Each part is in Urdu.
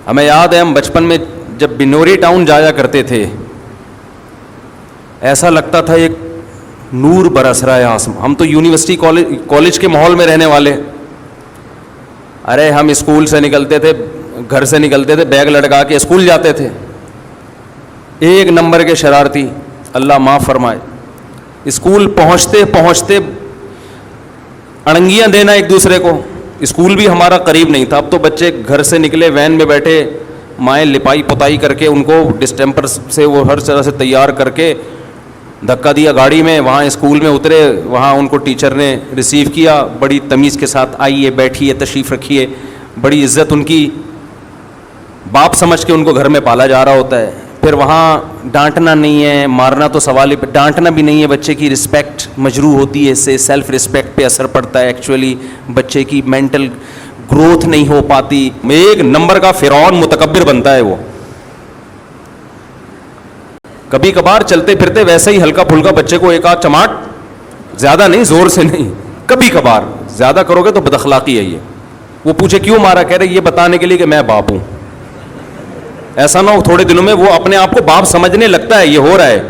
ہمیں یاد ہے ہم بچپن میں جب بنوری ٹاؤن جایا کرتے تھے ایسا لگتا تھا ایک نور برس رہا ہے آسمان. ہم تو یونیورسٹی کالج کے ماحول میں رہنے والے. ارے ہم اسکول سے نکلتے تھے, گھر سے نکلتے تھے, بیگ لٹکا کے اسکول جاتے تھے. ایک نمبر کے شرارتی, اللہ معاف فرمائے. اسکول پہنچتے پہنچتے اڑنگیاں دینا ایک دوسرے کو. اسکول بھی ہمارا قریب نہیں تھا. اب تو بچے گھر سے نکلے وین میں بیٹھے, مائیں لپائی پتائی کر کے ان کو ڈسٹمپر سے وہ ہر طرح سے تیار کر کے دھکا دیا گاڑی میں, وہاں اسکول میں اترے, وہاں ان کو ٹیچر نے ریسیو کیا بڑی تمیز کے ساتھ, آئیے بیٹھیے تشریف رکھیے, بڑی عزت ان کی, باپ سمجھ کے ان کو گھر میں پالا جا رہا ہوتا ہے. پھر وہاں ڈانٹنا نہیں ہے, مارنا تو سوال ہی, ڈانٹنا بھی نہیں ہے. بچے کی رسپیکٹ مجروح ہوتی ہے, اس سے سیلف رسپیکٹ پہ اثر پڑتا ہے. ایکچولی بچے کی مینٹل گروتھ نہیں ہو پاتی. ایک نمبر کا فرعون متکبر بنتا ہے وہ. کبھی کبھار چلتے پھرتے ویسے ہی ہلکا پھلکا بچے کو ایک آدھ چماٹ, زیادہ نہیں, زور سے نہیں, کبھی کبھار. زیادہ کرو گے تو بد اخلاقی ہے یہ. وہ پوچھے کیوں مارا, کہہ رہے یہ بتانے کے لیے کہ میں باپ ہوں. ایسا نہ ہو تھوڑے دنوں میں وہ اپنے آپ کو باپ سمجھنے لگتا ہے. یہ ہو رہا ہے.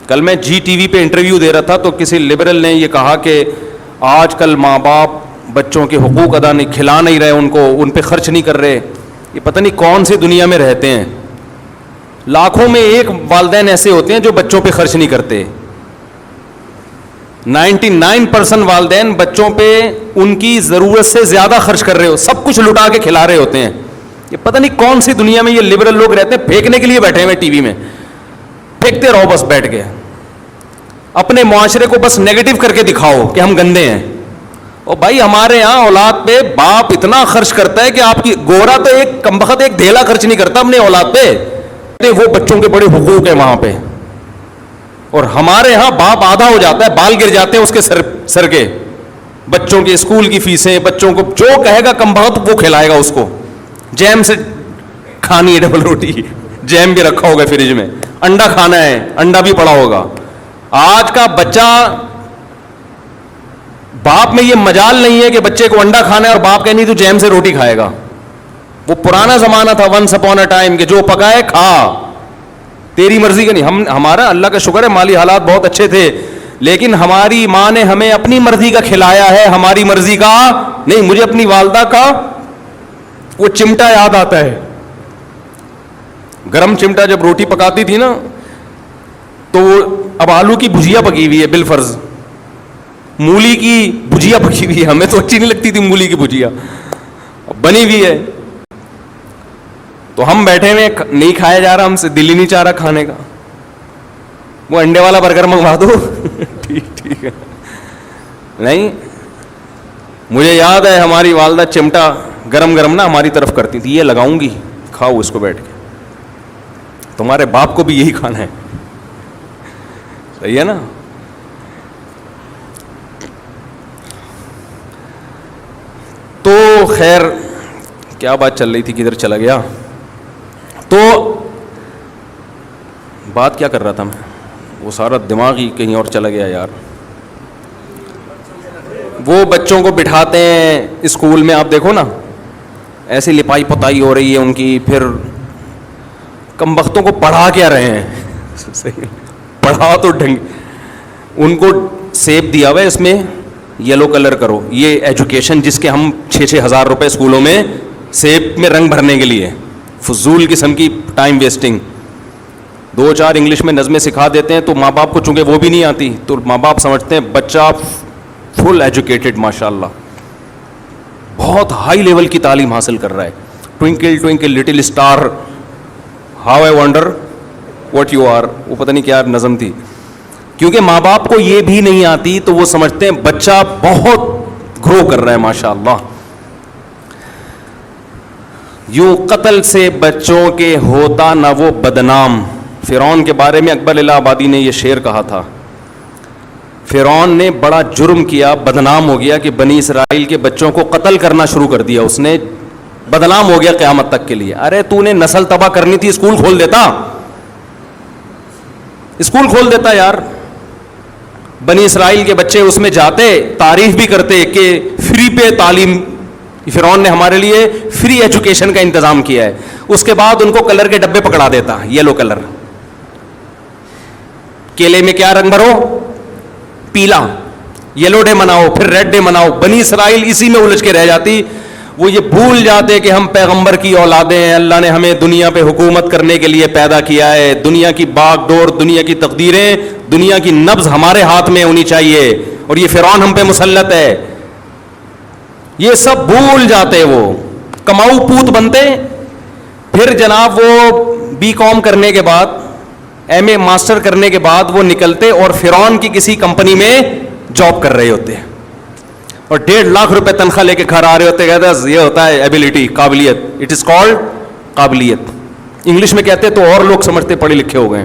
کل میں جی ٹی وی پہ انٹرویو دے رہا تھا تو کسی لبرل نے یہ کہا کہ آج کل ماں باپ بچوں کے حقوق ادا نہیں, کھلا نہیں رہے ان کو, ان پہ خرچ نہیں کر رہے. یہ پتہ نہیں کون سی دنیا میں رہتے ہیں. لاکھوں میں ایک والدین ایسے ہوتے ہیں جو بچوں پہ خرچ نہیں کرتے. 99% والدین بچوں پہ ان کی ضرورت سے زیادہ خرچ کر رہے ہو, سب کچھ لٹا کے کھلا رہے ہوتے ہیں. یہ پتہ نہیں کون سی دنیا میں یہ لبرل لوگ رہتے ہیں, پھینکنے کے لیے بیٹھے ہوئے ٹی وی میں, پھینکتے رہو بس بیٹھ کے. اپنے معاشرے کو بس نیگیٹو کر کے دکھاؤ کہ ہم گندے ہیں. اور بھائی ہمارے یہاں اولاد پہ باپ اتنا خرچ کرتا ہے کہ آپ کی گورا تو ایک کمبخت ایک دھیلا خرچ نہیں کرتا اپنے اولاد پہ. وہ بچوں کے بڑے حقوق ہیں وہاں پہ. اور ہمارے ہاں باپ آدھا ہو جاتا ہے, بال گر جاتے ہیں اس کے سر کے. بچوں کے اسکول کی فیسیں, بچوں کو جو کہے گا کمبخت وہ کھلائے گا اس کو. جیم سے کھانی ہے ڈبل روٹی, جیم بھی رکھا ہوگا فریج میں, انڈا کھانا ہے, انڈا بھی پڑا ہوگا. آج کا بچہ, باپ میں یہ مجال نہیں ہے کہ بچے کو انڈا کھانا ہے اور باپ کہنی تو جیم سے روٹی کھائے گا. وہ پرانا زمانہ تھا, ونس اپون اے ٹائم, کہ جو پکائے کھا, تیری مرضی کا نہیں. ہمارا اللہ کا شکر ہے مالی حالات بہت اچھے تھے, لیکن ہماری ماں نے ہمیں اپنی مرضی کا کھلایا ہے, ہماری مرضی کا نہیں. مجھے اپنی والدہ کا وہ چمٹا یاد آتا ہے, گرم چمٹا, جب روٹی پکاتی تھی نا تو اب آلو کی بھجیا پکی ہوئی ہے بالفرض, مولی کی بھجیا پکی ہوئی ہے, ہمیں تو اچھی نہیں لگتی تھی مولی کی بھجیا, بنی ہوئی ہے تو ہم بیٹھے ہوئے, نہیں کھایا جا رہا, ہم سے دل ہی نہیں چاہ رہا کھانے کا. وہ انڈے والا برگر منگوا دو. ٹھیک ہے. نہیں, مجھے یاد ہے ہماری والدہ چمٹا گرم گرم نا ہماری طرف کرتی تھی, یہ لگاؤں گی, کھاؤ اس کو بیٹھ کے, تمہارے باپ کو بھی یہی کھانا ہے. صحیح ہے نا. تو خیر کیا بات چل رہی تھی, کدھر چلا گیا. تو بات کیا کر رہا تھا میں, وہ سارا دماغ ہی کہیں اور چلا گیا یار. وہ بچوں کو بٹھاتے ہیں اسکول میں, آپ دیکھو نا ایسی لپائی پتائی ہو رہی ہے ان کی, پھر کمبختوں کو پڑھا کیا رہے ہیں. پڑھا تو ڈھنگ, ان کو سیب دیا ہوا ہے اس میں یلو کلر کرو, یہ ایجوکیشن جس کے ہم 6-6 ہزار روپے اسکولوں میں سیب میں رنگ بھرنے کے لیے, فضول قسم کی ٹائم ویسٹنگ. 2-4 انگلش میں نظمیں سکھا دیتے ہیں تو ماں باپ کو چونکہ وہ بھی نہیں آتی تو ماں باپ سمجھتے ہیں بچہ فل ایجوکیٹڈ, ماشاء اللہ بہت ہائی لیول کی تعلیم حاصل کر رہا ہے. Twinkle twinkle little star, how I wonder what you are, وہ پتہ نہیں کیا نظم تھی. کیونکہ ماں باپ کو یہ بھی نہیں آتی تو وہ سمجھتے ہیں بچہ بہت گرو کر رہا ہے ماشاء اللہ. یوں قتل سے بچوں کے ہوتا نہ وہ بدنام. فرعون کے بارے میں اکبر الہ آبادی نے یہ شعر کہا تھا, فرعون نے بڑا جرم کیا, بدنام ہو گیا کہ بنی اسرائیل کے بچوں کو قتل کرنا شروع کر دیا اس نے, بدنام ہو گیا قیامت تک کے لیے. ارے تو نے نسل تباہ کرنی تھی, اسکول کھول دیتا, اسکول کھول دیتا یار. بنی اسرائیل کے بچے اس میں جاتے, تعریف بھی کرتے کہ فری پہ تعلیم فرعون نے ہمارے لیے فری ایجوکیشن کا انتظام کیا ہے. اس کے بعد ان کو کلر کے ڈبے پکڑا دیتا, یلو کلر, کیلے میں کیا رنگ بھرو, پیلا, یلو ڈے مناؤ, پھر ریڈ ڈے مناؤ. بنی اسرائیل اسی میں الجھ کے رہ جاتی. وہ یہ بھول جاتے کہ ہم پیغمبر کی اولادیں ہیں, اللہ نے ہمیں دنیا پہ حکومت کرنے کے لیے پیدا کیا ہے, دنیا کی باغ ڈور, دنیا کی تقدیریں, دنیا کی نبض ہمارے ہاتھ میں ہونی چاہیے, اور یہ فرعون ہم پہ مسلط ہے. یہ سب بھول جاتے, وہ کماؤ پوت بنتے. پھر جناب وہ بی کام کرنے کے بعد, ایم اے ماسٹر کرنے کے بعد وہ نکلتے اور فرعون کی کسی کمپنی میں جاب کر رہے ہوتے اور 1.5 لاکھ روپے تنخواہ لے کے گھر آ رہے ہوتے. کہتے ہیں یہ ہوتا ہے ایبلٹی, قابلیت. اٹ از کالڈ قابلیت. انگلش میں کہتے تو اور لوگ سمجھتے پڑھے لکھے ہو گئے.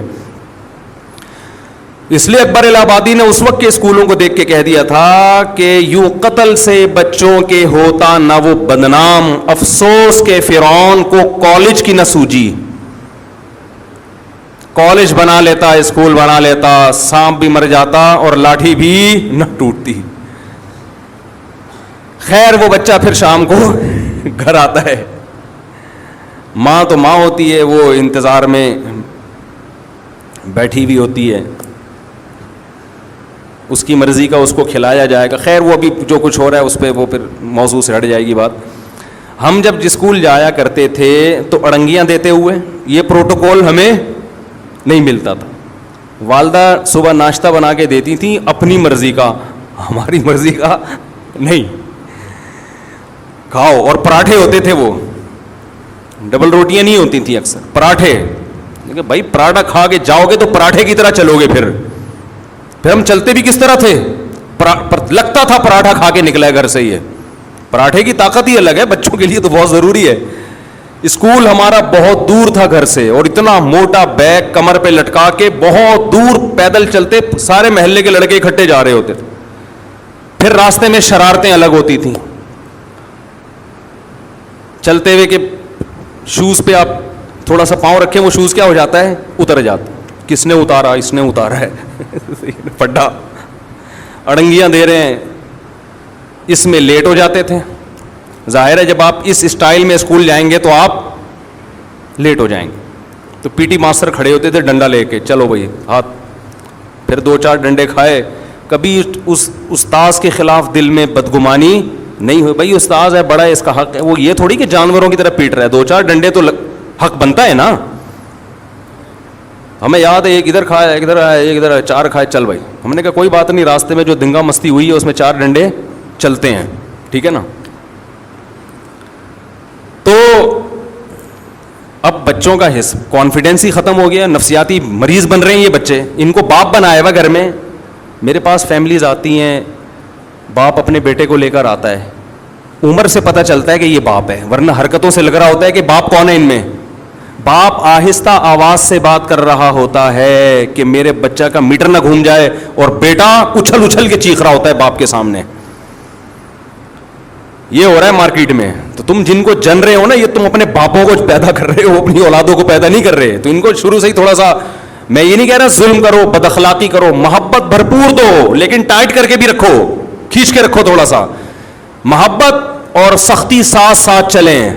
اس لیے اکبر الہ آبادی نے اس وقت کے اسکولوں کو دیکھ کے کہہ دیا تھا کہ یوں قتل سے بچوں کے ہوتا نہ وہ بدنام, افسوس کے فرعون کو کالج کی نہ سوجی. کالج بنا لیتا, اسکول بنا لیتا, سانپ بھی مر جاتا اور لاٹھی بھی نہ ٹوٹتی. خیر وہ بچہ پھر شام کو گھر آتا ہے, ماں تو ماں ہوتی ہے, وہ انتظار میں بیٹھی بھی ہوتی ہے, اس کی مرضی کا اس کو کھلایا جائے گا. خیر وہ ابھی جو کچھ ہو رہا ہے اس پہ وہ پھر موضوع سے ہٹ جائے گی بات. ہم جب اسکول جایا کرتے تھے تو اڑنگیاں دیتے ہوئے, یہ پروٹوکول ہمیں نہیں ملتا تھا. والدہ صبح ناشتہ بنا کے دیتی تھیں اپنی مرضی کا, ہماری مرضی کا نہیں. کھاؤ. اور پراٹھے ہوتے تھے, وہ ڈبل روٹیاں نہیں ہوتی تھیں, اکثر پراٹھے. بھائی پراٹھا کھا کے جاؤ گے تو پراٹھے کی طرح چلو گے. پھر ہم چلتے بھی کس طرح تھے, لگتا تھا پراٹھا کھا کے نکلا ہے گھر سے. یہ پراٹھے کی طاقت ہی الگ ہے, بچوں کے لیے تو بہت ضروری ہے. اسکول ہمارا بہت دور تھا گھر سے, اور اتنا موٹا بیگ کمر پہ لٹکا کے بہت دور پیدل چلتے, سارے محلے کے لڑکے اکٹھے جا رہے ہوتے تھے. پھر راستے میں شرارتیں الگ ہوتی تھیں. چلتے ہوئے کہ شوز پہ آپ تھوڑا سا پاؤں رکھیں, وہ شوز کیا ہو جاتا ہے, اتر جاتا. کس نے اتارا, اس نے اتارا ہے, پڈا. اڑنگیاں دے رہے ہیں, اس میں لیٹ ہو جاتے تھے. ظاہر ہے جب آپ اس اسٹائل میں اسکول جائیں گے تو آپ لیٹ ہو جائیں گے. تو پی ٹی ماسٹر کھڑے ہوتے تھے ڈنڈا لے کے, چلو بھائی ہاتھ. پھر 2-4 ڈنڈے کھائے. کبھی اس استاذ کے خلاف دل میں بدگمانی نہیں ہوئی, بھائی استاذ ہے, بڑا ہے, اس کا حق ہے. وہ یہ تھوڑی کہ جانوروں کی طرح پیٹ رہا ہے, 2-4 ڈنڈے تو حق بنتا ہے نا. ہمیں یاد ہے ایک ادھر کھایا, ایک ادھر آیا, ایک ادھر آیا, 4 کھائے, چل بھائی. ہم نے کہا کوئی بات نہیں, راستے میں جو دنگا مستی ہوئی ہے اس میں 4 ڈنڈے چلتے ہیں, ٹھیک ہے نا. تو اب بچوں کا کانفیڈینس ہی ختم ہو گیا, نفسیاتی مریض بن رہے ہیں یہ بچے. ان کو باپ بنایا ہوا گھر میں. میرے پاس فیملیز آتی ہیں, باپ اپنے بیٹے کو لے کر آتا ہے, عمر سے پتہ چلتا ہے کہ یہ باپ ہے, ورنہ حرکتوں سے لگ رہا ہوتا ہے کہ باپ کون ہے ان میں. باپ آہستہ آواز سے بات کر رہا ہوتا ہے کہ میرے بچہ کا میٹر نہ گھوم جائے, اور بیٹا اچھل اچھل کے چیخ رہا ہوتا ہے باپ کے سامنے. یہ ہو رہا ہے مارکیٹ میں. تو تم جن کو جن رہے ہو نا, یہ تم اپنے باپوں کو پیدا کر رہے ہو, اپنی اولادوں کو پیدا نہیں کر رہے. تو ان کو شروع سے ہی تھوڑا سا, میں یہ نہیں کہہ رہا ظلم کرو, بد اخلاقی کرو, محبت بھرپور دو, لیکن ٹائٹ کر کے بھی رکھو, کھینچ کے رکھو تھوڑا سا. محبت اور سختی ساتھ ساتھ چلیں.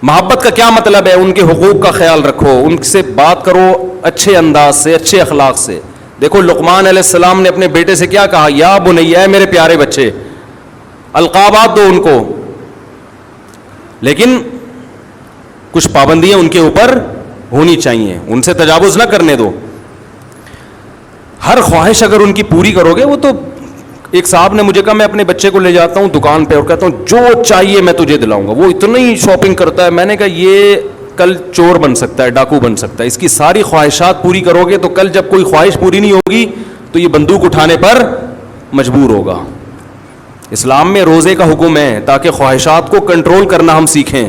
محبت کا کیا مطلب ہے, ان کے حقوق کا خیال رکھو, ان سے بات کرو اچھے انداز سے, اچھے اخلاق سے. دیکھو لقمان علیہ السلام نے اپنے بیٹے سے کیا کہا, یا بنیا, میرے پیارے بچے. القابات دو ان کو, لیکن کچھ پابندیاں ان کے اوپر ہونی چاہیے, ان سے تجاوز نہ کرنے دو. ہر خواہش اگر ان کی پوری کرو گے, وہ تو ایک صاحب نے مجھے کہا میں اپنے بچے کو لے جاتا ہوں دکان پہ اور کہتا ہوں جو چاہیے میں تجھے دلاؤں گا, وہ اتنی شاپنگ کرتا ہے. میں نے کہا یہ کل چور بن سکتا ہے, ڈاکو بن سکتا ہے, اس کی ساری خواہشات پوری کرو گے تو کل جب کوئی خواہش پوری نہیں ہوگی تو یہ بندوق اٹھانے پر مجبور ہوگا. اسلام میں روزے کا حکم ہے تاکہ خواہشات کو کنٹرول کرنا ہم سیکھیں.